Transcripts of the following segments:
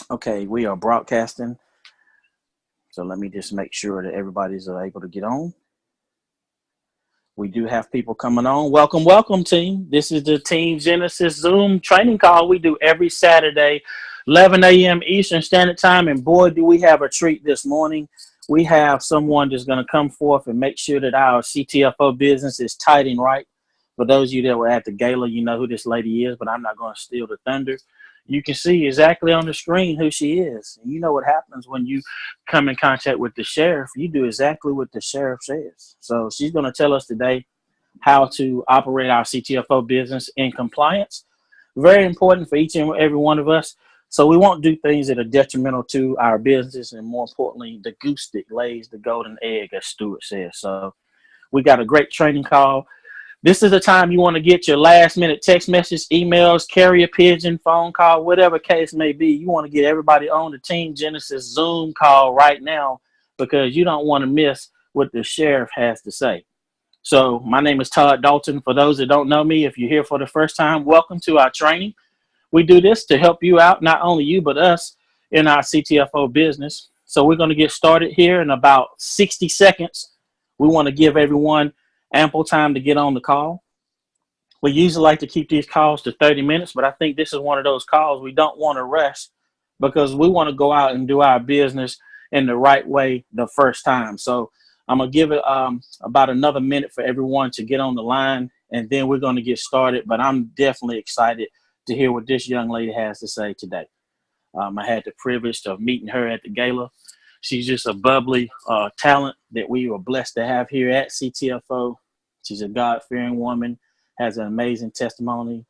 Okay, we are broadcasting. So let me just make sure that everybody's able to get on. We do have people coming on. Welcome, team. This is the Team Genesis Zoom training call we do every Saturday, 11 a.m. Eastern Standard Time. And boy, do we have a treat this morning. We have someone that's going to come forth and make sure that our CTFO business is tight and right. For those of you that were at the gala, you know who this lady is, but I'm not going to steal the thunder. You can see exactly on the screen who she is. And you know what happens when you come in contact with the sheriff. You do exactly what the sheriff says. So she's going to tell us today how to operate our CTFO business in compliance. Very important for each and every one of us. So we won't do things that are detrimental to our business, and more importantly, the goose that lays the golden egg, as Stuart says. So we got a great training call. This is the time you want to get your last minute text message, emails, carrier pigeon, phone call, whatever case may be. You want to get everybody on the Team Genesis Zoom call right now because you don't want to miss what the sheriff has to say. So my name is Todd Dalton. For those that don't know me, if you're here for the first time, welcome to our training. We do this to help you out, not only you, but us in our CTFO business. So we're going to get started here in about 60 seconds. We want to give everyone ample time to get on the call. We usually like to keep these calls to 30 minutes, but I think this is one of those calls we don't want to rush because we want to go out and do our business in the right way the first time. So I'm going to give it about another minute for everyone to get on the line, and then we're going to get started. But I'm definitely excited to hear what this young lady has to say today. I had the privilege of meeting her at the gala. She's just a bubbly talent that we were blessed to have here at CTFO. She's a God-fearing woman, has an amazing testimony,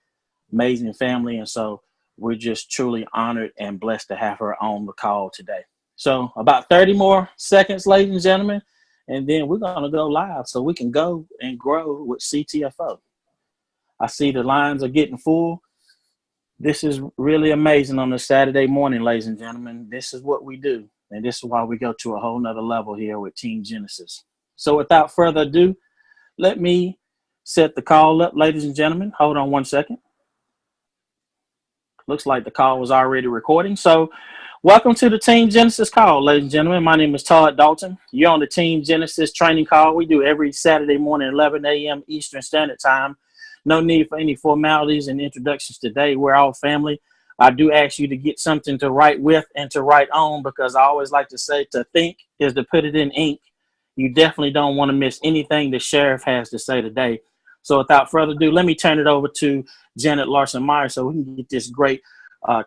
amazing family, and so we're just truly honored and blessed to have her on the call today. So about 30 more seconds, ladies and gentlemen, and then we're going to go live so we can go and grow with CTFO. I see the lines are getting full. This is really amazing on a Saturday morning, ladies and gentlemen. This is what we do. And this is why we go to a whole nother level here with Team Genesis. So without further ado, let me set the call up, ladies and gentlemen. Hold on one second. Looks like the call was already recording. So welcome to the Team Genesis call, ladies and gentlemen. My name is Todd Dalton. You're on the Team Genesis training call. We do every Saturday morning, 11 a.m. Eastern Standard Time. No need for any formalities and introductions today. We're all family. I do ask you to get something to write with and to write on, because I always like to say to think is to put it in ink. You definitely don't want to miss anything the sheriff has to say today. So without further ado, let me turn it over to Janet Larson-Meyer so we can get this great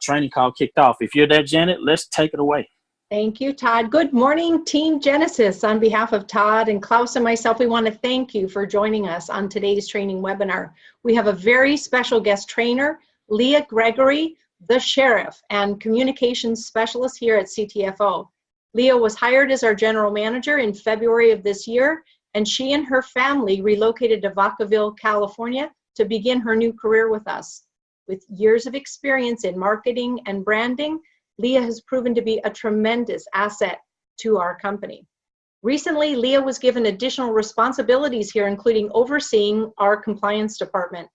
training call kicked off. If you're there, Janet, let's take it away. Thank you, Todd. Good morning, Team Genesis. On behalf of Todd and Klaus and myself, we want to thank you for joining us on today's training webinar. We have a very special guest trainer, Leah Gregory, the sheriff and communications specialist here at CTFO. Leah was hired as our general manager in February of this year, and she and her family relocated to Vacaville, California to begin her new career with us. With years of experience in marketing and branding, Leah has proven to be a tremendous asset to our company. Recently, Leah was given additional responsibilities here, including overseeing our compliance department.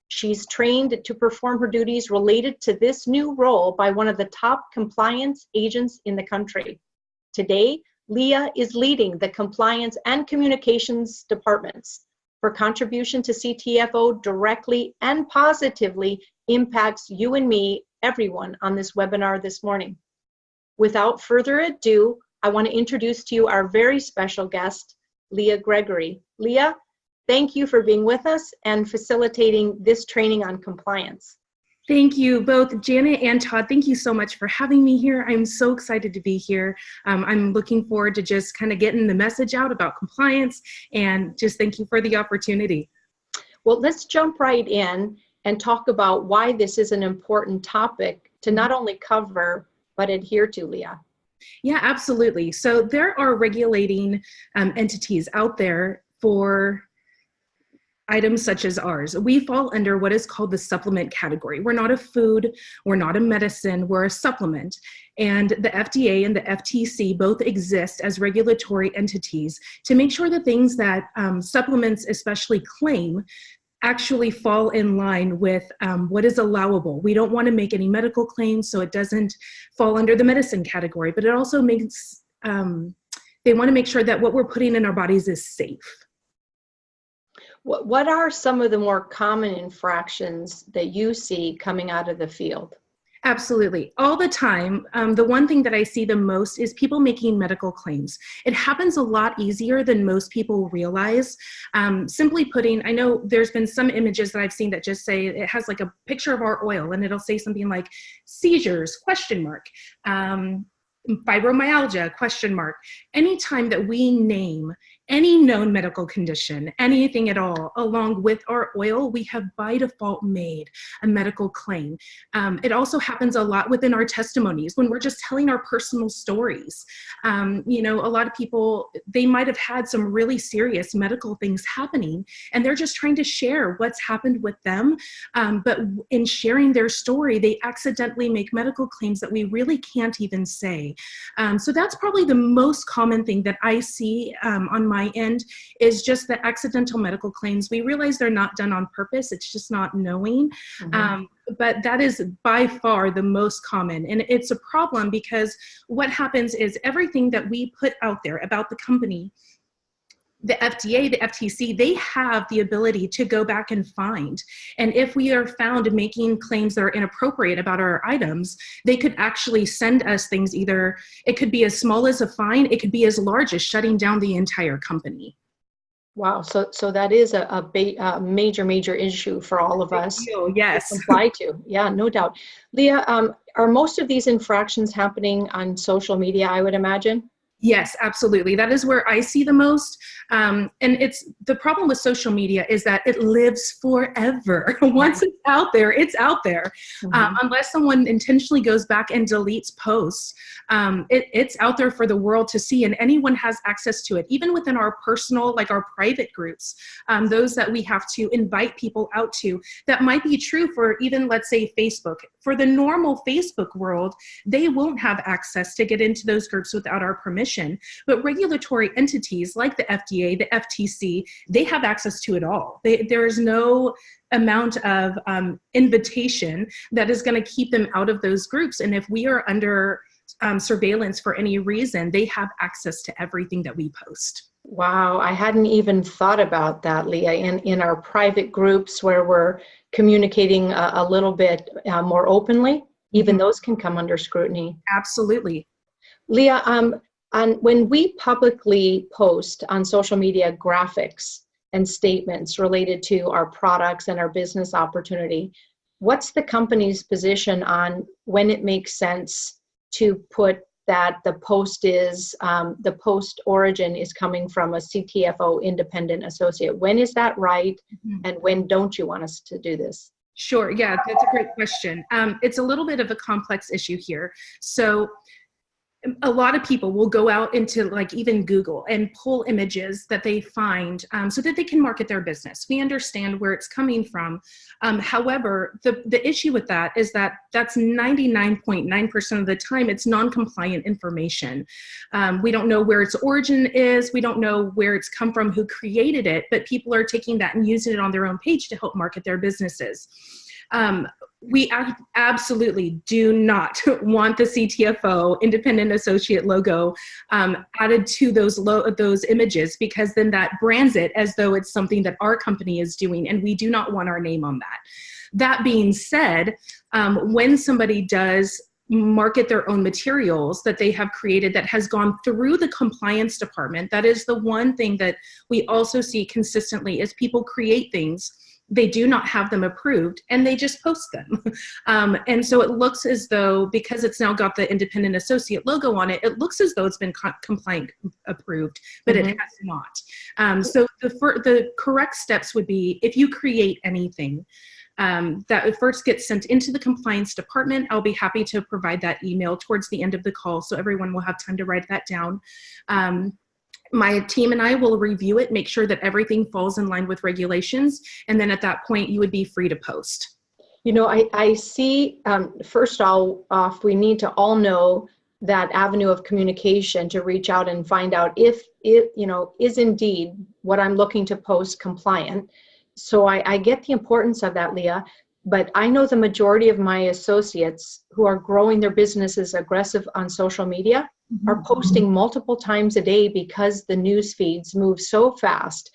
She's trained to perform her duties related to this new role by one of the top compliance agents in the country. Today, Leah is leading the compliance and communications departments. Her contribution to CTFO directly and positively impacts you and me, everyone on this webinar this morning. Without further ado, I want to introduce to you our very special guest, Leah Gregory. Leah, thank you for being with us and facilitating this training on compliance. Thank you, both Janet and Todd. Thank you so much for having me here. I'm so excited to be here. I'm looking forward to just kind of getting the message out about compliance, and just thank you for the opportunity. Well, let's jump right in and talk about why this is an important topic to not only cover, but adhere to, Leah. Yeah, absolutely. So there are regulating entities out there for items such as ours. We fall under what is called the supplement category. We're not a food, we're not a medicine, we're a supplement. And the FDA and the FTC both exist as regulatory entities to make sure the things that supplements especially claim actually fall in line with what is allowable. We don't want to make any medical claims, so it doesn't fall under the medicine category, but it also makes, they want to make sure that what we're putting in our bodies is safe. What are some of the more common infractions that you see coming out of the field? Absolutely. All the time. The one thing that I see the most is people making medical claims. It happens a lot easier than most people realize. Simply putting, I know there's been some images that I've seen that just say, it has like a picture of our oil and it'll say something like seizures, question mark, fibromyalgia, question mark. Anytime that we name any known medical condition, anything at all, along with our oil, we have by default made a medical claim. It also happens a lot within our testimonies when we're just telling our personal stories. You know, a lot of people, they might have had some really serious medical things happening and they're just trying to share what's happened with them. But in sharing their story, they accidentally make medical claims that we really can't even say. So that's probably the most common thing that I see on my end, is just the accidental medical claims. We realize they're not done on purpose. It's just not knowing. But that is by far the most common. And it's a problem because what happens is everything that we put out there about the company, the FDA, the FTC, they have the ability to go back and find. And if we are found making claims that are inappropriate about our items, they could actually send us things. Either it could be as small as a fine, it could be as large as shutting down the entire company. Wow, so that is a major issue for all of us. Yes. To comply to. Yeah, no doubt. Leah, are most of these infractions happening on social media, I would imagine? Yes, absolutely. That is where I see the most. And it's the problem with social media is that it lives forever. Once it's out there, it's out there. Unless someone intentionally goes back and deletes posts, it's out there for the world to see, and anyone has access to it, even within our personal, like our private groups, those that we have to invite people out to. That might be true for even, let's say, Facebook. For the normal Facebook world, they won't have access to get into those groups without our permission. But regulatory entities like the FDA, the FTC, they have access to it all. There is no amount of invitation that is going to keep them out of those groups. And if we are under surveillance for any reason, they have access to everything that we post. Wow, I hadn't even thought about that, Leah. In our private groups where we're communicating a little bit more openly, even those can come under scrutiny. Absolutely. Leah, when we publicly post on social media graphics and statements related to our products and our business opportunity, what's the company's position on when it makes sense to put that the post origin is coming from a CTFO independent associate? When is that right? And when don't you want us to do this? Sure. Yeah, that's a great question. It's a little bit of a complex issue here. So a lot of people will go out into like even Google and pull images that they find so that they can market their business. We understand where it's coming from. However, the issue with that is that that's 99.9% of the time it's non-compliant information. We don't know where its origin is. We don't know where it's come from, who created it, but people are taking that and using it on their own page to help market their businesses. We absolutely do not want the CTFO independent associate logo added to those images, because then that brands it as though it's something that our company is doing, and we do not want our name on that. That being said, when somebody does market their own materials that they have created that has gone through the compliance department, that is the one thing that we also see consistently is people create things, they do not have them approved, and they just post them. And so it looks as though, because it's now got the independent associate logo on it, it looks as though it's been compliant approved, but it has not. So the correct steps would be, if you create anything, that it first gets sent into the compliance department. I'll be happy to provide that email towards the end of the call, so everyone will have time to write that down. My team and I will review it, make sure that everything falls in line with regulations, and then at that point, you would be free to post. You know, I see, first off, we need to all know that avenue of communication to reach out and find out if it, you know, is indeed what I'm looking to post compliant. So I get the importance of that, Leah, but I know the majority of my associates who are growing their businesses aggressive on social media are posting multiple times a day because the news feeds move so fast.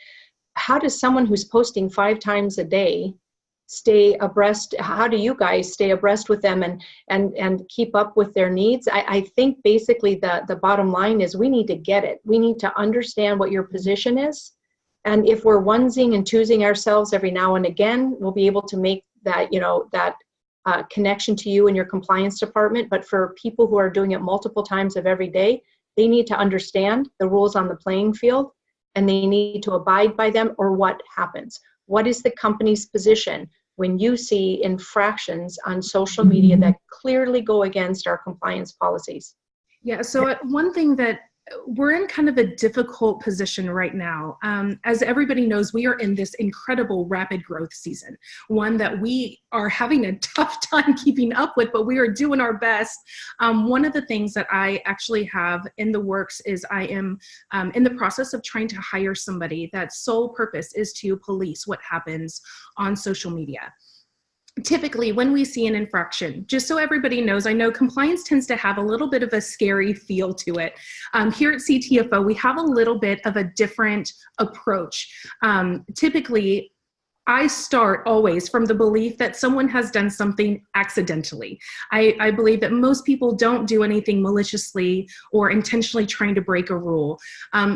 How does someone who's posting 5 times a day stay abreast? How do you guys stay abreast with them and keep up with their needs? I think basically the bottom line is we need to get it. We need to understand what your position is. And if we're onesing and choosing ourselves every now and again, we'll be able to make that, that connection to you and your compliance department. But for people who are doing it multiple times of every day, they need to understand the rules on the playing field and they need to abide by them, or what happens. What is the company's position when you see infractions on social media that clearly go against our compliance policies? Yeah, so one thing that we're in kind of a difficult position right now. As everybody knows, we are in this incredible rapid growth season, one that we are having a tough time keeping up with, but we are doing our best. One of the things that I actually have in the works is I am in the process of trying to hire somebody that sole purpose is to police what happens on social media. Typically, when we see an infraction, just so everybody knows, I know compliance tends to have a little bit of a scary feel to it. Here at CTFO, we have a little bit of a different approach. Typically, I start always from the belief that someone has done something accidentally. I believe that most people don't do anything maliciously or intentionally trying to break a rule.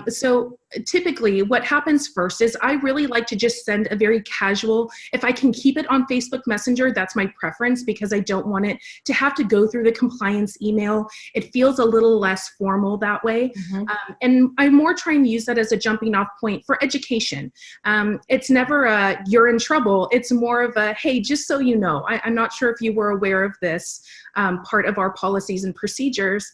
So typically what happens first is I really like to just send a very casual, if I can keep it on Facebook Messenger, that's my preference because I don't want it to have to go through the compliance email. It feels a little less formal that way. And I'm more trying to use that as a jumping off point for education. It's never a, you're in trouble. It's more of a, hey, just so you know, I'm not sure if you were aware of this part of our policies and procedures.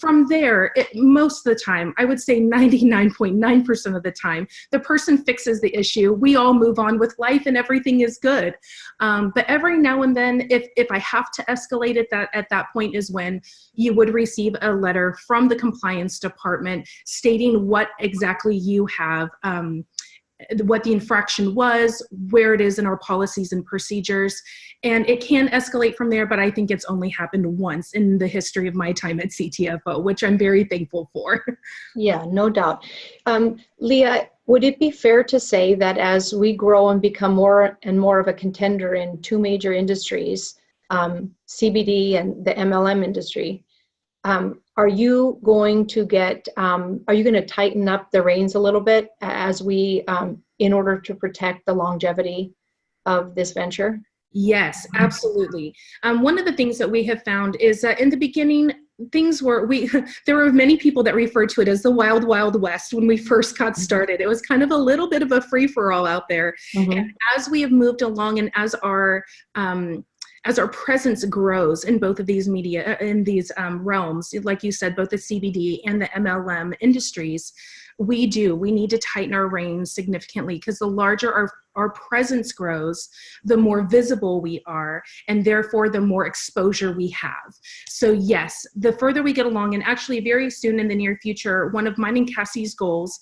From there, most of the time, I would say 99.9% of the time, the person fixes the issue. We all move on with life and everything is good. But every now and then, if I have to escalate it, at that point is when you would receive a letter from the compliance department stating what exactly you have, what the infraction was, where it is in our policies and procedures. And it can escalate from there, but I think it's only happened once in the history of my time at CTFO, which I'm very thankful for. Yeah, no doubt. Leah, would it be fair to say that as we grow and become more and more of a contender in 2 major industries, CBD and the MLM industry, are you going to tighten up the reins a little bit as we, in order to protect the longevity of this venture? Yes, absolutely. One of the things that we have found is that in the beginning, things were, there were many people that referred to it as the wild, wild west when we first got started. It was kind of a little bit of a free-for-all out there. And as we have moved along and as our presence grows in both of these media, in these realms, like you said, both the CBD and the MLM industries, we need to tighten our reins significantly because the larger our presence grows, the more visible we are, and therefore the more exposure we have. So yes, the further we get along, and actually very soon in the near future, one of mine and Cassie's goals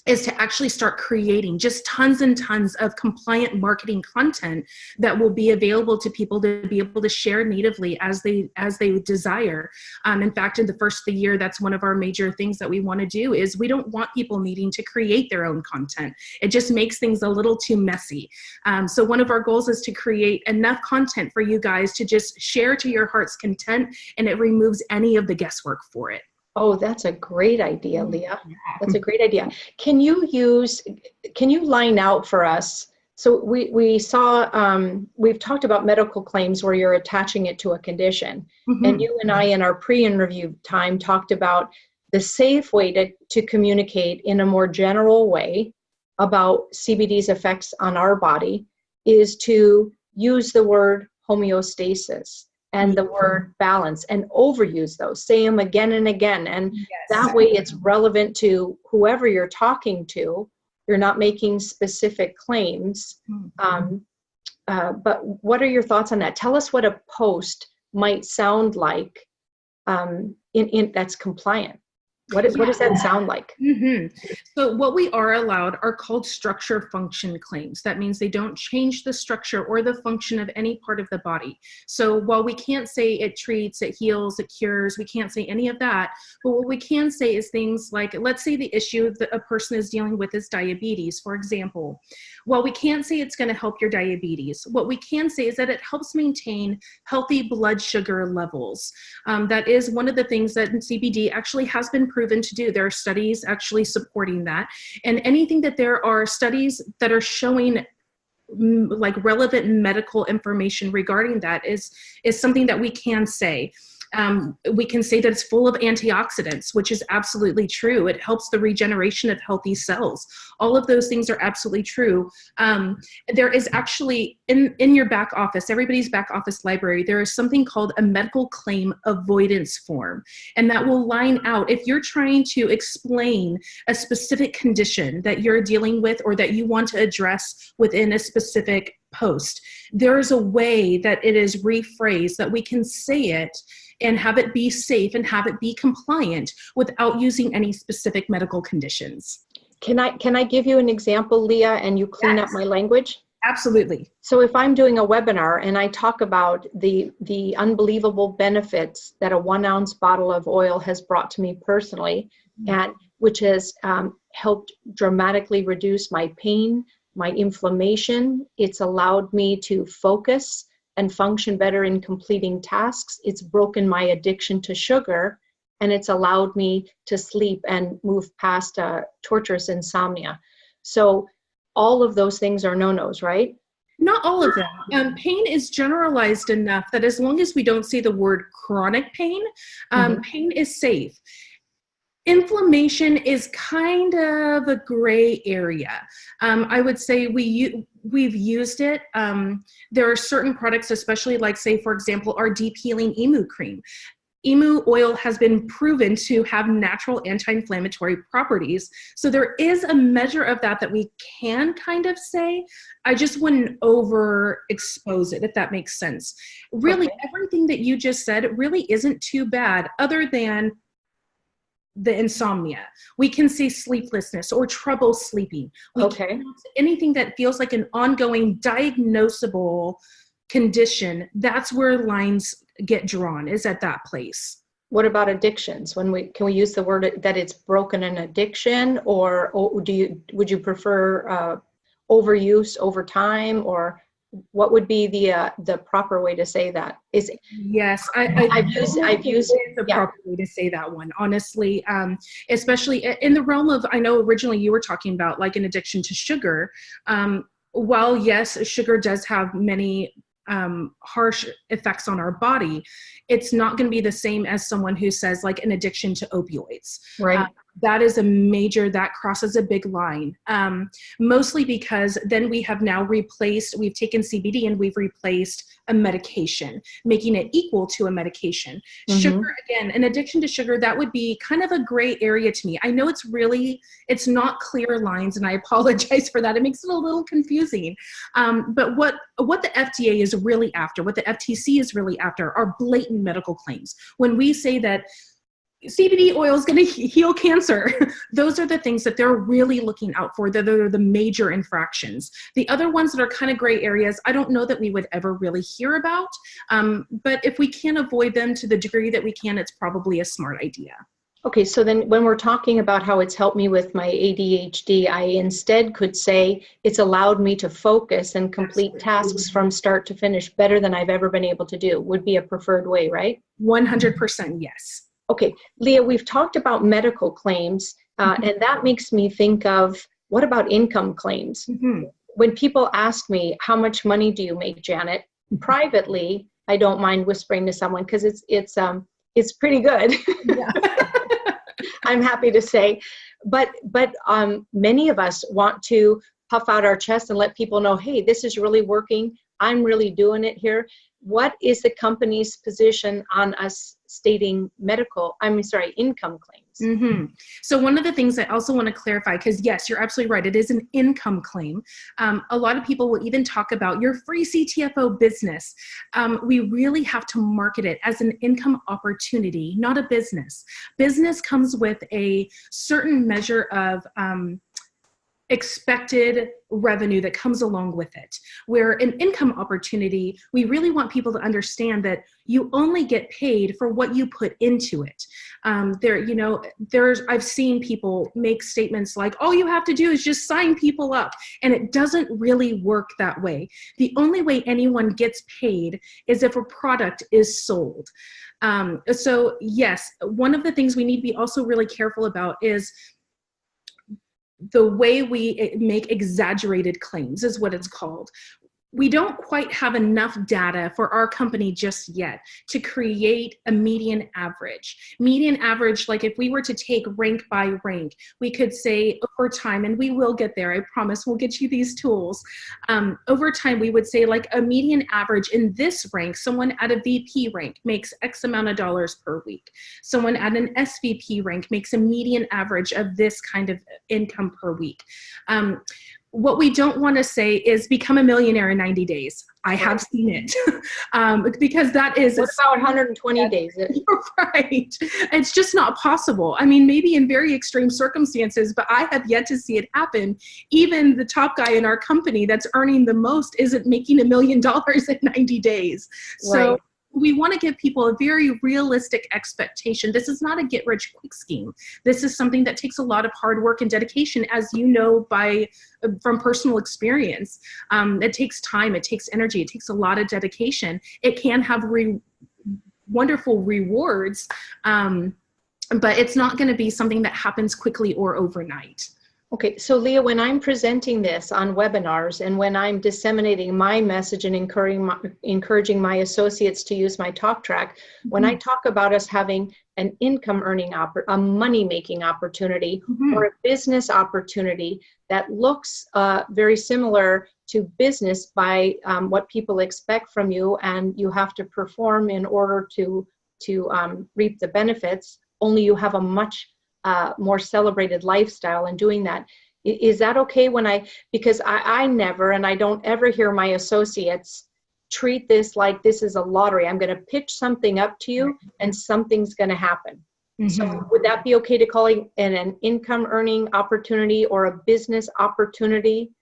is to actually start creating just tons and tons of compliant marketing content that will be available to people to be able to share natively as they desire. In fact, in the first of the year, that's one of our major things that we want to do is we don't want people needing to create their own content. It just makes things a little too messy. So one of our goals is to create enough content for you guys to just share to your heart's content, and it removes any of the guesswork for it. Oh, that's a great idea, Leah. That's a great idea. Can you line out for us? So we saw, we've talked about medical claims where you're attaching it to a condition. And you and I in our pre-interview time talked about the safe way to communicate in a more general way about CBD's effects on our body is to use the word homeostasis and the word balance, and overuse those, say them again and again. And that way it's relevant to whoever you're talking to. You're not making specific claims. But what are your thoughts on that? Tell us what a post might sound like that's compliant. What does that sound like? So what we are allowed are called structure function claims. That means they don't change the structure or the function of any part of the body. So while we can't say it treats, it heals, it cures, we can't say any of that. But what we can say is things like, let's say the issue that a person is dealing with is diabetes, for example. While we can't say it's going to help your diabetes, what we can say is that it helps maintain healthy blood sugar levels. That is one of the things that CBD actually has been proven to do. There are studies actually supporting that. And anything that there are studies that are showing like relevant medical information regarding that is something that we can say. We can say that it's full of antioxidants, which is absolutely true. It helps the regeneration of healthy cells. All of those things are absolutely true. There is actually, in your back office, everybody's back office library, there is something called a medical claim avoidance form. And that will line out, if you're trying to explain a specific condition that you're dealing with or that you want to address within a specific post, there is a way that it is rephrased that we can say it and have it be safe and have it be compliant without using any specific medical conditions. Can I give you an example, Leah, and you clean up my language? Absolutely. So if I'm doing a webinar and I talk about the unbelievable benefits that a 1 ounce bottle of oil has brought to me personally, and which has helped dramatically reduce my pain, my inflammation, it's allowed me to focus and function better in completing tasks. It's broken my addiction to sugar, and it's allowed me to sleep and move past torturous insomnia. So all of those things are no-nos, right? Not all of them. Pain is generalized enough that as long as we don't say the word chronic pain, pain is safe. Inflammation is kind of a gray area. I would say we've used it. There are certain products, especially like, say, for example, our deep healing emu cream. Emu oil has been proven to have natural anti-inflammatory properties. So there is a measure of that we can kind of say. I just wouldn't overexpose it, if that makes sense. Really, everything that you just said really isn't too bad, other than the insomnia. We can say sleeplessness or trouble sleeping. Anything that feels like an ongoing diagnosable condition, that's where lines get drawn, is at that place. What about addictions? Can we use the word that it's broken an addiction, or would you prefer overuse over time, or what would be the proper way to say that? Yes, I've used the proper way to say that one, honestly, especially in the realm of, I know originally you were talking about like an addiction to sugar. While yes, sugar does have many harsh effects on our body, it's not going to be the same as someone who says like an addiction to opioids. Right. That crosses a big line, mostly because then we have now we've taken CBD and we've replaced a medication, making it equal to a medication. Sugar, again, an addiction to sugar, that would be kind of a gray area to me. I know it's not clear lines, and I apologize for that. It makes it a little confusing. But what the FDA is really after, what the FTC is really after, are blatant medical claims. When we say that CBD oil is going to heal cancer, those are the things that they're really looking out for. They're the major infractions. The other ones that are kind of gray areas, I don't know that we would ever really hear about. But if we can avoid them to the degree that we can, it's probably a smart idea. Okay, so then when we're talking about how it's helped me with my ADHD, I instead could say it's allowed me to focus and complete tasks from start to finish better than I've ever been able to do, would be a preferred way, right? 100% yes. Okay, Leah, we've talked about medical claims, and that makes me think of, what about income claims? When people ask me, how much money do you make, Janet? Privately, I don't mind whispering to someone because it's pretty good. Yeah. I'm happy to say, but many of us want to puff out our chest and let people know, hey, this is really working. I'm really doing it here. what is the company's position on us stating income claims? Mm-hmm. So one of the things I also want to clarify, because yes, you're absolutely right. It is an income claim. A lot of people will even talk about your free CTFO business. We really have to market it as an income opportunity, not a business. Business comes with a certain measure of expected revenue that comes along with it. Where an income opportunity, we really want people to understand that you only get paid for what you put into it. I've seen people make statements like, all you have to do is just sign people up. And it doesn't really work that way. The only way anyone gets paid is if a product is sold. So yes, one of the things we need to be also really careful about is the way we make exaggerated claims is what it's called. We don't quite have enough data for our company just yet to create a median average. Median average, like if we were to take rank by rank, we could say over time, and we will get there, I promise we'll get you these tools. Over time, we would say like a median average in this rank, someone at a VP rank makes X amount of dollars per week. Someone at an SVP rank makes a median average of this kind of income per week. What we don't want to say is become a millionaire in 90 days. I have seen it because that is— What about 120 days? Right. It's just not possible. I mean, maybe in very extreme circumstances, but I have yet to see it happen. Even the top guy in our company that's earning the most isn't making $1 million in 90 days. So right. We want to give people a very realistic expectation. This is not a get-rich-quick scheme. This is something that takes a lot of hard work and dedication, as you know from personal experience. It takes time, it takes energy, it takes a lot of dedication. It can have wonderful rewards, but it's not going to be something that happens quickly or overnight. Okay, so Leah, when I'm presenting this on webinars and when I'm disseminating my message and encouraging my associates to use my talk track, when I talk about us having an income earning, a money making opportunity or a business opportunity that looks very similar to business by what people expect from you, and you have to perform in order to reap the benefits, only you have a much more celebrated lifestyle in doing that. Is that okay because I never, and I don't ever hear my associates treat this like this is a lottery. I'm going to pitch something up to you and something's going to happen. So would that be okay to call it an income earning opportunity or a business opportunity?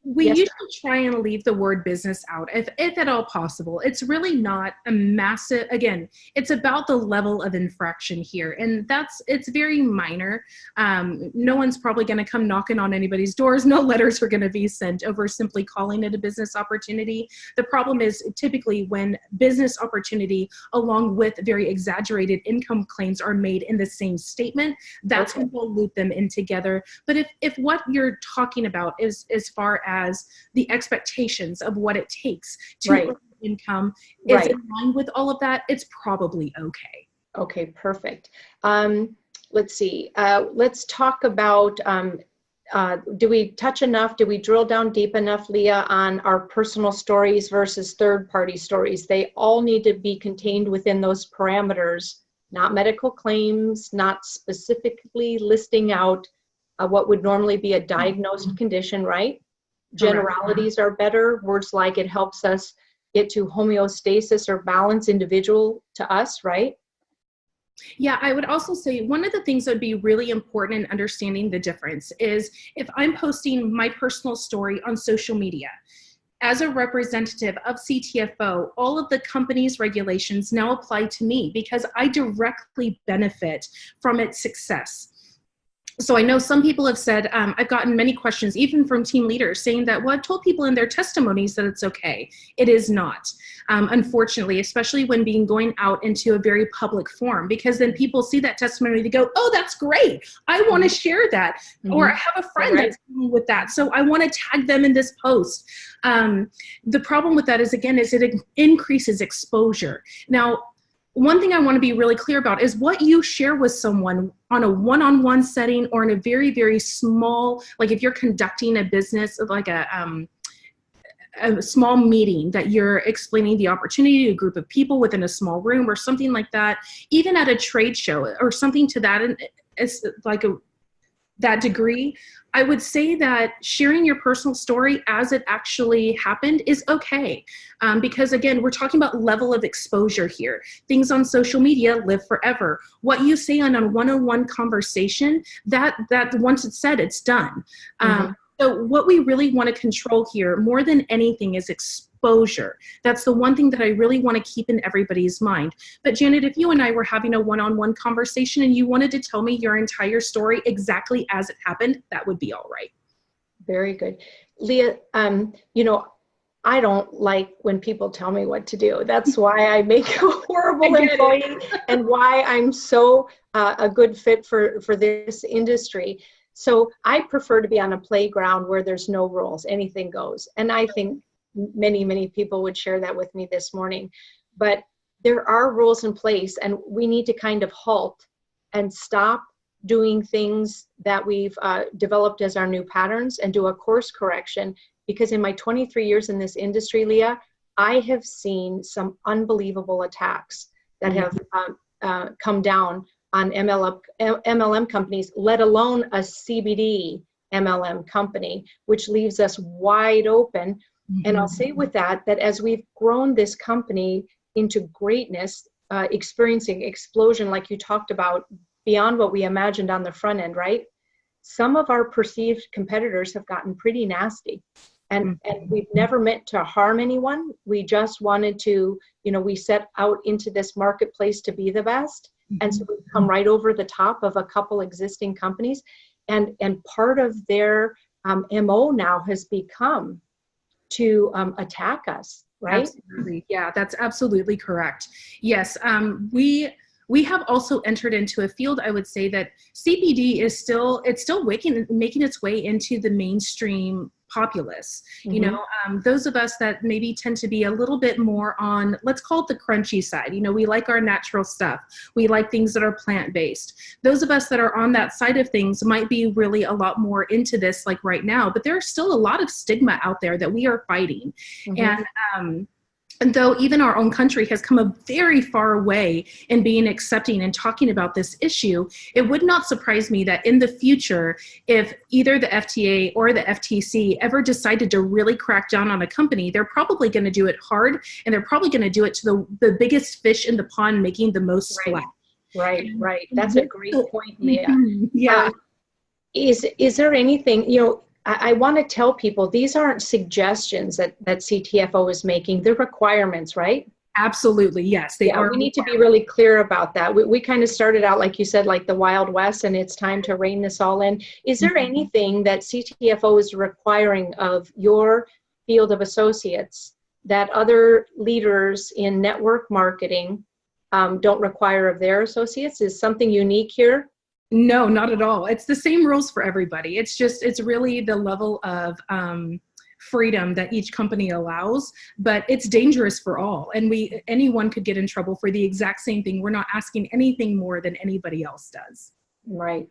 We usually try and leave the word business out, if at all possible. It's really not a massive, again, it's about the level of infraction here. And it's very minor. No one's probably going to come knocking on anybody's doors. No letters are going to be sent over simply calling it a business opportunity. The problem is typically when business opportunity along with very exaggerated income claims are made in the same statement, that's when we'll loop them in together. But if what you're talking about is as far as the expectations of what it takes to earn income is in line with all of that, it's probably okay. Okay, perfect. Let's see. Let's talk about, do we touch enough? Do we drill down deep enough, Leah, on our personal stories versus third-party stories? They all need to be contained within those parameters, not medical claims, not specifically listing out what would normally be a diagnosed condition, right? Generalities are better. Words like it helps us get to homeostasis or balance individual to us, right? Yeah, I would also say one of the things that would be really important in understanding the difference is if I'm posting my personal story on social media, as a representative of CTFO, all of the company's regulations now apply to me because I directly benefit from its success. So I know some people have said, I've gotten many questions, even from team leaders, saying that, well, I've told people in their testimonies that it's okay. It is not, unfortunately, especially when going out into a very public forum, because then people see that testimony, they go, oh, that's great. I want to share that. Or I have a friend that's dealing with that, so I want to tag them in this post. The problem with that is, again, it increases exposure. Now, one thing I want to be really clear about is what you share with someone on a one-on-one setting or in a very, very small, like if you're conducting a business, like a small meeting that you're explaining the opportunity to a group of people within a small room or something like that, even at a trade show or something to that, it's like that degree, I would say that sharing your personal story as it actually happened is okay. Because again, we're talking about level of exposure here. Things on social media live forever. What you say on a one-on-one conversation, that once it's said, it's done. So what we really want to control here more than anything is exposure. That's the one thing that I really want to keep in everybody's mind. But Janet, if you and I were having a one-on-one conversation and you wanted to tell me your entire story exactly as it happened, that would be all right. Very good. Leah, I don't like when people tell me what to do. That's why I make a horrible employee and why I'm so a good fit for this industry. So I prefer to be on a playground where there's no rules, anything goes. And I think many, many people would share that with me this morning. But there are rules in place, and we need to kind of halt and stop doing things that we've developed as our new patterns and do a course correction. Because in my 23 years in this industry, Leah, I have seen some unbelievable attacks that have come down on MLM companies, let alone a CBD MLM company, which leaves us wide open. And I'll say with that as we've grown this company into greatness, experiencing explosion like you talked about, beyond what we imagined on the front end, right? Some of our perceived competitors have gotten pretty nasty. And we've never meant to harm anyone. We just wanted to, we set out into this marketplace to be the best. And so we've come right over the top of a couple existing companies. And part of their MO now has become to attack us, right? Absolutely. Yeah, that's absolutely correct. Yes, we have also entered into a field, I would say, that CBD is still making its way into the mainstream populace. Those of us that maybe tend to be a little bit more on, let's call it the crunchy side. We like our natural stuff. We like things that are plant-based. Those of us that are on that side of things might be really a lot more into this like right now, but there's still a lot of stigma out there that we are fighting. And though even our own country has come a very far way in being accepting and talking about this issue, it would not surprise me that in the future, if either the FDA or the FTC ever decided to really crack down on a company, they're probably going to do it hard, and they're probably going to do it to the biggest fish in the pond, making the most splash. Right. That's a great point, Leah. Yeah. Is there anything, I want to tell people these aren't suggestions that CTFO is making. They're requirements, right? Absolutely. Yes, they are. We need to be really clear about that. We kind of started out, like you said, like the Wild West, and it's time to rein this all in. Is there anything that CTFO is requiring of your field of associates that other leaders in network marketing don't require of their associates? Is something unique here? No, not at all. It's the same rules for everybody. It's really the level of freedom that each company allows, but it's dangerous for all. And anyone could get in trouble for the exact same thing. We're not asking anything more than anybody else does. Right.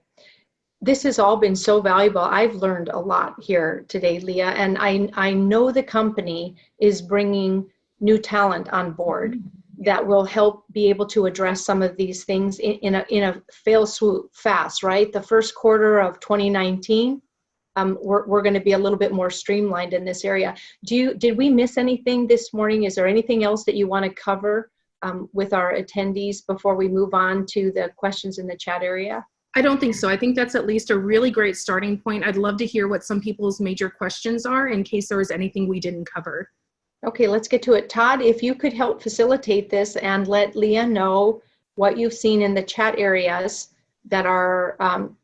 This has all been so valuable. I've learned a lot here today, Leah, and I know the company is bringing new talent on board that will help be able to address some of these things in a fail swoop fast, right? The first quarter of 2019, we're going to be a little bit more streamlined in this area. Did we miss anything this morning? Is there anything else that you want to cover with our attendees before we move on to the questions in the chat area? I don't think so. I think that's at least a really great starting point. I'd love to hear what some people's major questions are in case there was anything we didn't cover. Okay, let's get to it. Todd, if you could help facilitate this and let Leah know what you've seen in the chat areas that are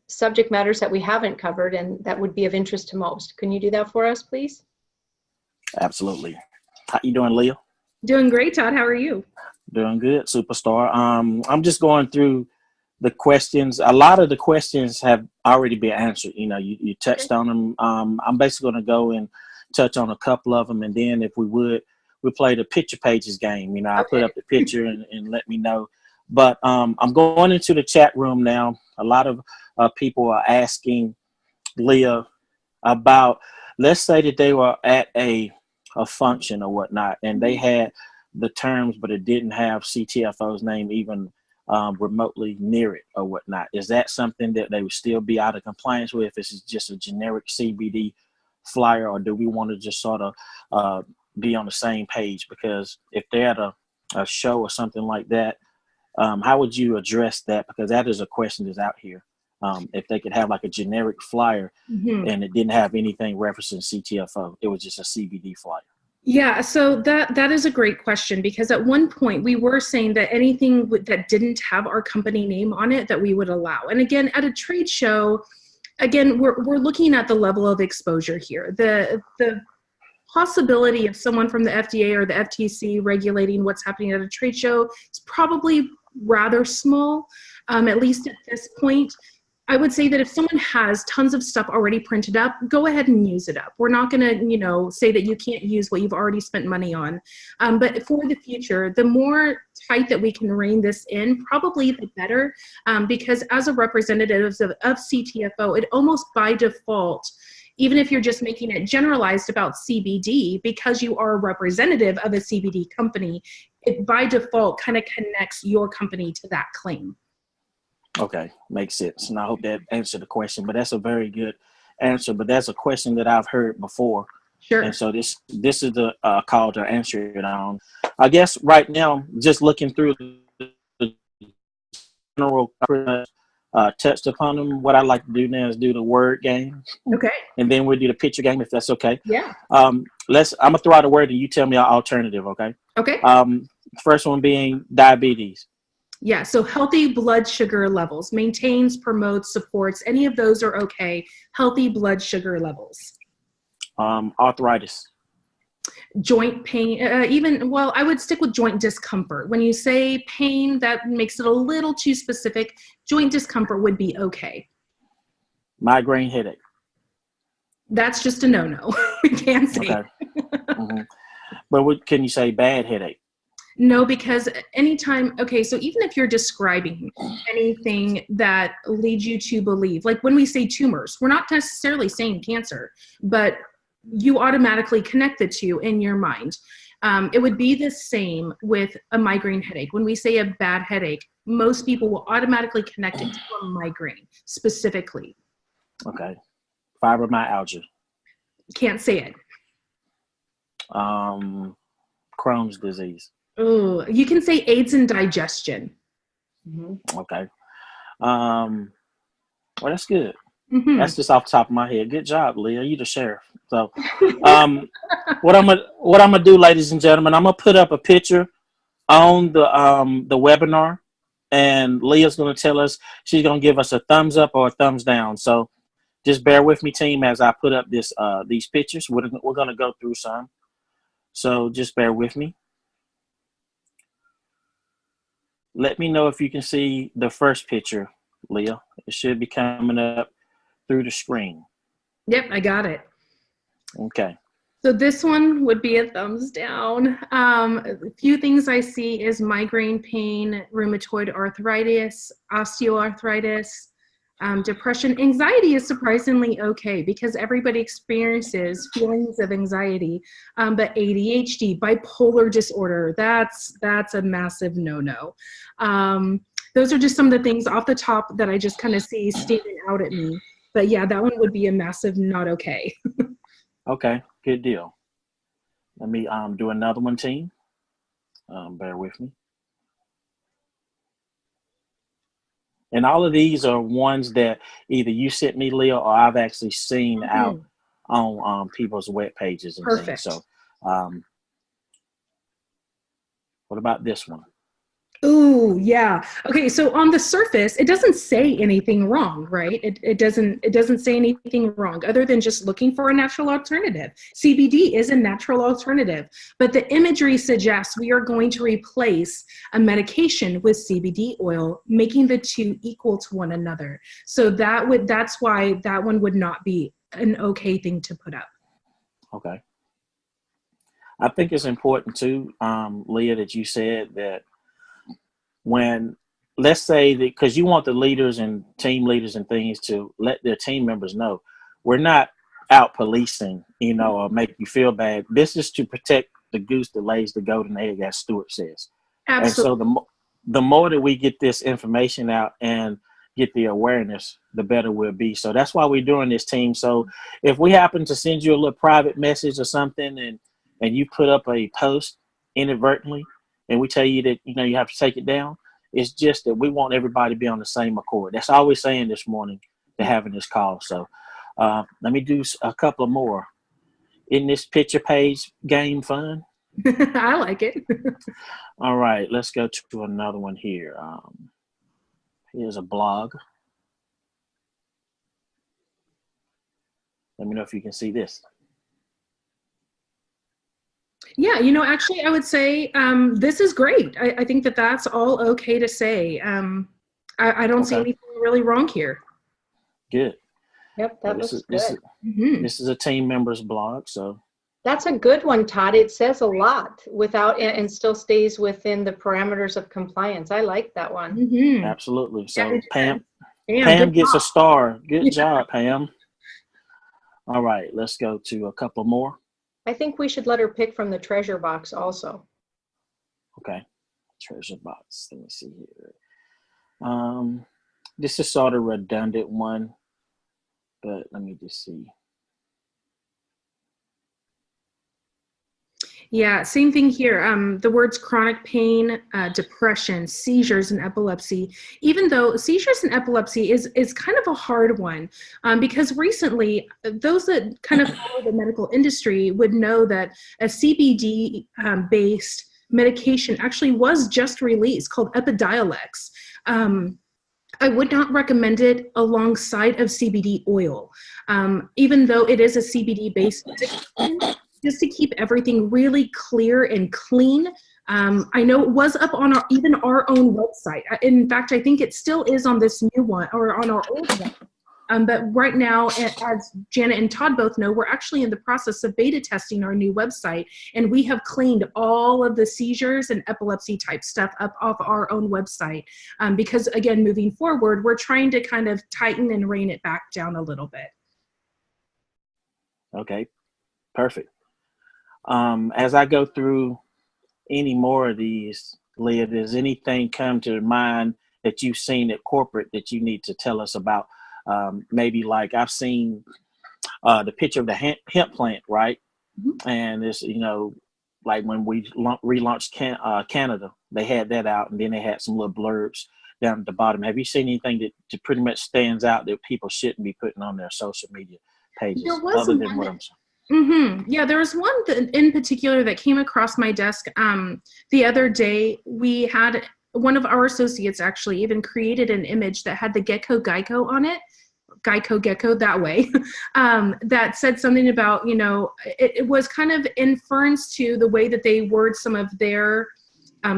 subject matters that we haven't covered and that would be of interest to most. Can you do that for us, please? Absolutely. How you doing, Leah? Doing great, Todd. How are you? Doing good, superstar. I'm just going through the questions. A lot of the questions have already been answered. You touched on them. I'm basically going to go and touch on a couple of them, and then if we play the picture pages game. I put up the picture and let me know. But I'm going into the chat room now. A lot of people are asking Leah about, let's say that they were at a a function or whatnot, and they had the terms, but it didn't have CTFO's name even remotely near it or whatnot. Is that something that they would still be out of compliance with if it's just a generic CBD flyer, or do we want to just sort of be on the same page? Because if they're at a show or something like that, how would you address that? Because that is a question that's out here. If they could have like a generic flyer and it didn't have anything referencing CTFO, it was just a CBD flyer. Yeah, so that is a great question, because at one point we were saying that anything that didn't have our company name on it that we would allow. And again, at a trade show, again, we're looking at the level of exposure here. The possibility of someone from the FDA or the FTC regulating what's happening at a trade show is probably rather small, at least at this point. I would say that if someone has tons of stuff already printed up, go ahead and use it up. We're not going to, say that you can't use what you've already spent money on. But for the future, the more tight that we can rein this in, probably the better, because as a representative of CTFO, it almost by default, even if you're just making it generalized about CBD, because you are a representative of a CBD company, it by default kind of connects your company to that claim. Okay, makes sense. And I hope that answered the question, but that's a very good answer. But that's a question that I've heard before. Sure. And so this is the call to answer it on. I guess right now, just looking through the general touched upon them, what I'd like to do now is do the word game. Okay. And then we'll do the picture game if that's okay. Yeah. I'm gonna throw out a word and you tell me our alternative, okay? Okay. First one being diabetes. Yeah, so healthy blood sugar levels, maintains, promotes, supports, any of those are okay. Healthy blood sugar levels. Arthritis. Joint pain, I would stick with joint discomfort. When you say pain, that makes it a little too specific. Joint discomfort would be okay. Migraine headache. That's just a no-no. We can't say. Okay. But what can you say bad headache? No, because anytime, okay, so even if you're describing anything that leads you to believe, like when we say tumors, we're not necessarily saying cancer, but you automatically connect the two in your mind. It would be the same with a migraine headache. When we say a bad headache, most people will automatically connect it to a migraine specifically. Okay. Fibromyalgia. Can't say it. Crohn's disease. Oh, you can say AIDS and digestion. Okay. Well, that's good. That's just off the top of my head. Good job, Leah. You the sheriff. So, what I'm gonna do, ladies and gentlemen, I'm gonna put up a picture on the webinar, and Leah's gonna tell us, she's gonna give us a thumbs up or a thumbs down. So, just bear with me, team, as I put up these pictures. We're gonna go through some. So, just bear with me. Let me know if you can see the first picture, Leah. It should be coming up through the screen. Yep, I got it. Okay. So this one would be a thumbs down. A few things I see is migraine pain, rheumatoid arthritis, osteoarthritis, depression. Anxiety is surprisingly okay because everybody experiences feelings of anxiety, but ADHD, bipolar disorder, that's a massive no-no. Those are just some of the things off the top that I just kind of see standing out at me. But yeah, that one would be a massive not okay. Okay, good deal. Let me do another one, team. Bear with me. And all of these are ones that either you sent me, Leah, or I've actually seen out on people's web pages and things. So, what about this one? Ooh, yeah. Okay, so on the surface, it doesn't say anything wrong, right? It doesn't say anything wrong other than just looking for a natural alternative. CBD is a natural alternative, but the imagery suggests we are going to replace a medication with CBD oil, making the two equal to one another. So that's why that one would not be an okay thing to put up. Okay. I think it's important too, Leah, that you said that when, let's say that, because you want the leaders and team leaders and things to let their team members know, we're not out policing, you know, or make you feel bad. This is to protect the goose that lays the golden egg, as Stuart says. And so Absolutely. the more that we get this information out and get the awareness, the better we'll be. So that's why we're doing this, team. So if we happen to send you a little private message or something, and you put up a post inadvertently, and we tell you that, you know, you have to take it down, it's just that we want everybody to be on the same accord. That's all we're saying this morning to having this call. So let me do a couple of more. Isn't this picture page game fun? I like it. All right, let's go to another one here. Here's a blog. Let me know if you can see this. Yeah, you know, actually, I would say this is great. I think that that's all okay to say. I don't see Okay. anything really wrong here. Good. Yep, that looks good. This is a team member's blog, so. That's a good one, Todd. It says a lot without and still stays within the parameters of compliance. I like that one. Absolutely. So Yeah, Pam gets job. a star. Good job, Pam. All right, let's go to a couple more. I think we should let her pick from the treasure box also. Okay, treasure box. Let me see here. This is sort of a redundant one, but let me just see. Yeah, same thing here. The words chronic pain, depression, seizures, and epilepsy, even though seizures and epilepsy is kind of a hard one, because recently, those that kind of follow the medical industry would know that a CBD based medication actually was just released called Epidiolex. I would not recommend it alongside of CBD oil, even though it is a CBD based medication. Just to keep everything really clear and clean. I know it was up on even our own website. In fact, I think it still is on this new one or on our old one. But right now, as Janet and Todd both know, we're actually in the process of beta testing our new website, and we have cleaned all of the seizures and epilepsy type stuff up off our own website. Because again, moving forward, we're trying to kind of tighten and rein it back down a little bit. Okay, perfect. As I go through any more of these, Leah, does anything come to mind that you've seen at corporate that you need to tell us about? Maybe like I've seen the picture of the hemp plant, right? Mm-hmm. And it's, you know, like when we relaunched Canada, they had that out, and then they had some little blurbs down at the bottom. Have you seen anything that pretty much stands out that people shouldn't be putting on their social media pages other than what I'm saying? Yeah, there was one in particular that came across my desk the other day. We had one of our associates actually even created an image that had the Gecko on it, Gecko that way, that said something about, you know, it was kind of inference to the way that they word some of their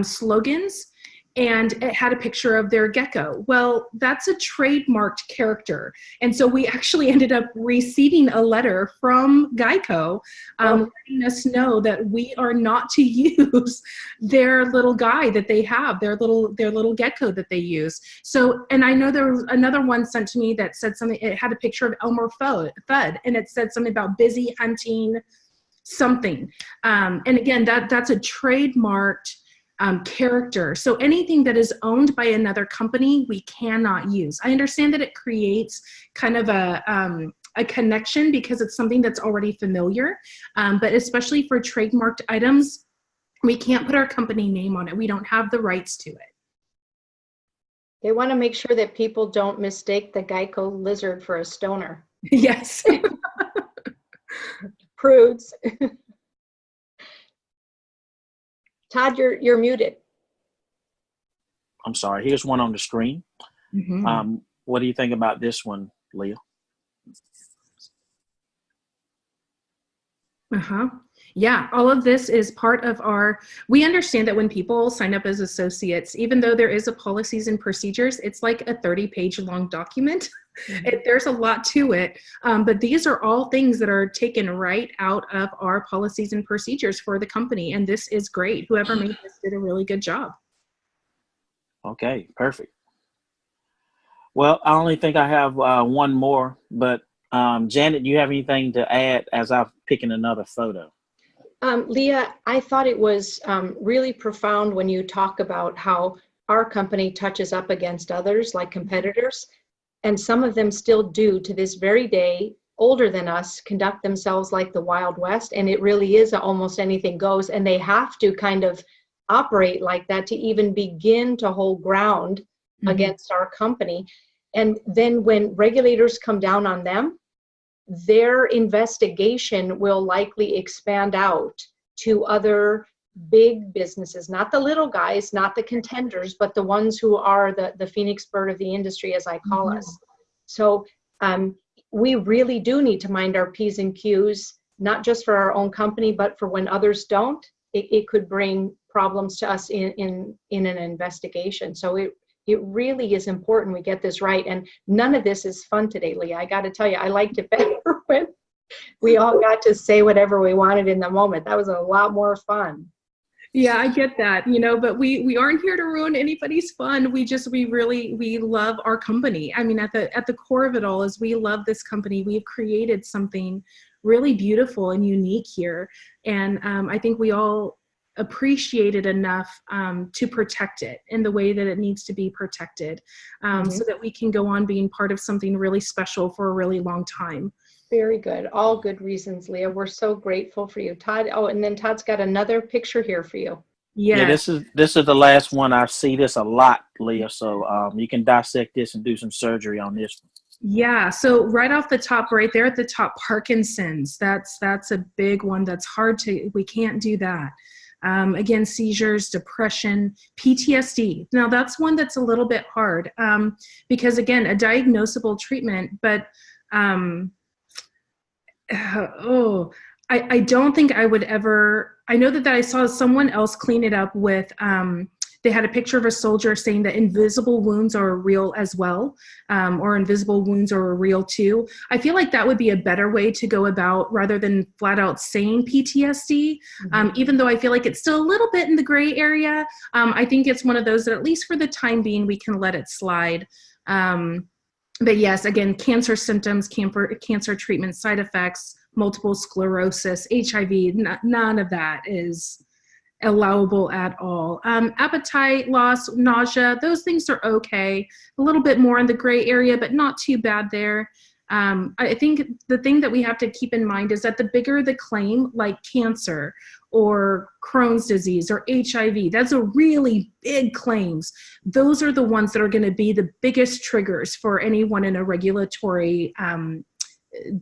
slogans. And it had a picture of their gecko. Well, that's a trademarked character. And so we actually ended up receiving a letter from Geico letting us know that we are not to use their little guy that they have, their little gecko that they use. So, and I know there was another one sent to me that said something, it had a picture of Elmer Fudd, and it said something about busy hunting something. And again, that's a trademarked character. So anything that is owned by another company, we cannot use. I understand that it creates kind of a connection because it's something that's already familiar, but especially for trademarked items, we can't put our company name on it. We don't have the rights to it. They want to make sure that people don't mistake the Geico lizard for a stoner. Yes. Prudes. Todd, you're muted. I'm sorry. Here's one on the screen. Mm-hmm. What do you think about this one, Leah? Yeah, all of this is part of we understand that when people sign up as associates, even though there is a policies and procedures, it's like a 30-page long document. Mm-hmm. There's a lot to it, but these are all things that are taken right out of our policies and procedures for the company, and this is great. Whoever made this did a really good job. Okay, perfect. Well, I only think I have one more, but Janet, do you have anything to add as I'm picking another photo? Leah, I thought it was really profound when you talk about how our company touches up against others like competitors, and some of them still do to this very day, older than us, conduct themselves like the Wild West, and it really is almost anything goes, and they have to kind of operate like that to even begin to hold ground against our company. And then when regulators come down on them, their investigation will likely expand out to other big businesses, not the little guys, not the contenders, but the ones who are the phoenix bird of the industry, as I call us. So we really do need to mind our P's and Q's, not just for our own company, but for when others don't. It could bring problems to us in an investigation. So it really is important we get this right. And none of this is fun today, Leah. I got to tell you, I liked it better when we all got to say whatever we wanted in the moment. That was a lot more fun. Yeah, I get that, but we aren't here to ruin anybody's fun. We love our company. I mean, at the core of it all is we love this company. We've created something really beautiful and unique here. And I think we all appreciate it enough to protect it in the way that it needs to be protected, so that we can go on being part of something really special for a really long time. Very good. All good reasons, Leah. We're so grateful for you. Todd, oh, and then Todd's got another picture here for you. Yes. Yeah, this is the last one. I see this a lot, Leah, so you can dissect this and do some surgery on this one. Yeah, so right off the top, right there at the top, Parkinson's. That's a big one. That's hard we can't do that. Again, seizures, depression, PTSD. Now that's one that's a little bit hard because again, a diagnosable treatment, but I don't think I would ever, I know that I saw someone else clean it up with, they had a picture of a soldier saying that invisible wounds are real as well, or invisible wounds are real too. I feel like that would be a better way to go about rather than flat out saying PTSD, even though I feel like it's still a little bit in the gray area. I think it's one of those that at least for the time being, we can let it slide. But yes, again, cancer symptoms, cancer treatment, side effects, multiple sclerosis, HIV, none of that is allowable at all. Appetite loss, nausea, those things are okay. A little bit more in the gray area, but not too bad there. I think the thing that we have to keep in mind is that the bigger the claim, like cancer or Crohn's disease or HIV, that's a really big claims. Those are the ones that are going to be the biggest triggers for anyone in a regulatory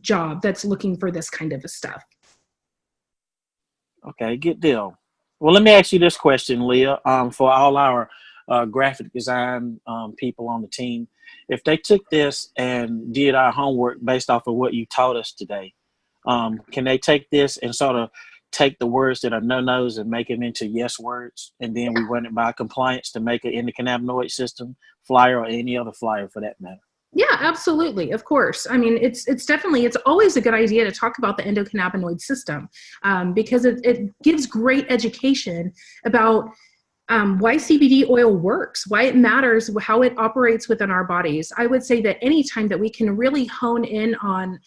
job that's looking for this kind of stuff. Okay, good deal. Well, let me ask you this question, Leah, for all our graphic design people on the team. If they took this and did our homework based off of what you taught us today, can they take this and sort of take the words that are no-nos and make them into yes words, and then we run it by compliance to make an endocannabinoid system flyer or any other flyer for that matter? Yeah, absolutely. Of course. I mean, it's definitely, it's always a good idea to talk about the endocannabinoid system because it gives great education about why CBD oil works, why it matters, how it operates within our bodies. I would say that anytime that we can really hone in on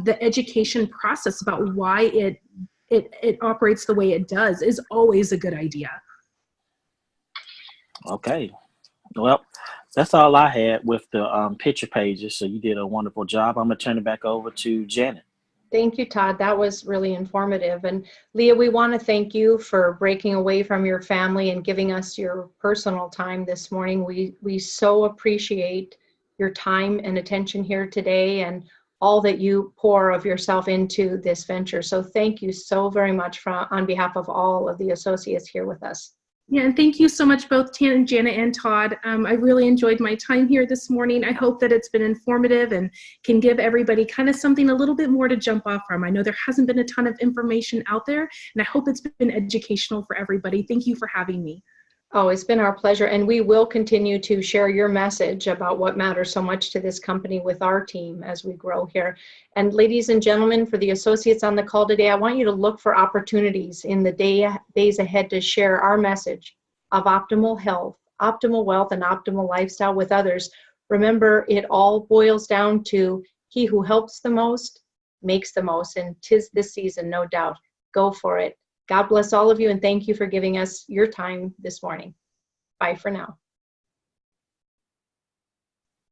the education process about why it operates the way it does is always a good idea. Okay. Well, that's all I had with the picture pages. So you did a wonderful job. I'm going to turn it back over to Janet. Thank you, Todd. That was really informative. And Leah, we want to thank you for breaking away from your family and giving us your personal time this morning. We so appreciate your time and attention here today and all that you pour of yourself into this venture. So thank you so very much on behalf of all of the associates here with us. Yeah, and thank you so much, both Janet and Todd. I really enjoyed my time here this morning. I hope that it's been informative and can give everybody kind of something a little bit more to jump off from. I know there hasn't been a ton of information out there, and I hope it's been educational for everybody. Thank you for having me. Oh, it's been our pleasure, and we will continue to share your message about what matters so much to this company with our team as we grow here. And ladies and gentlemen, for the associates on the call today, I want you to look for opportunities in the days ahead to share our message of optimal health, optimal wealth, and optimal lifestyle with others. Remember, it all boils down to He who helps the most makes the most, and 'tis this season, no doubt. Go for it. God bless all of you, and thank you for giving us your time this morning. Bye for now.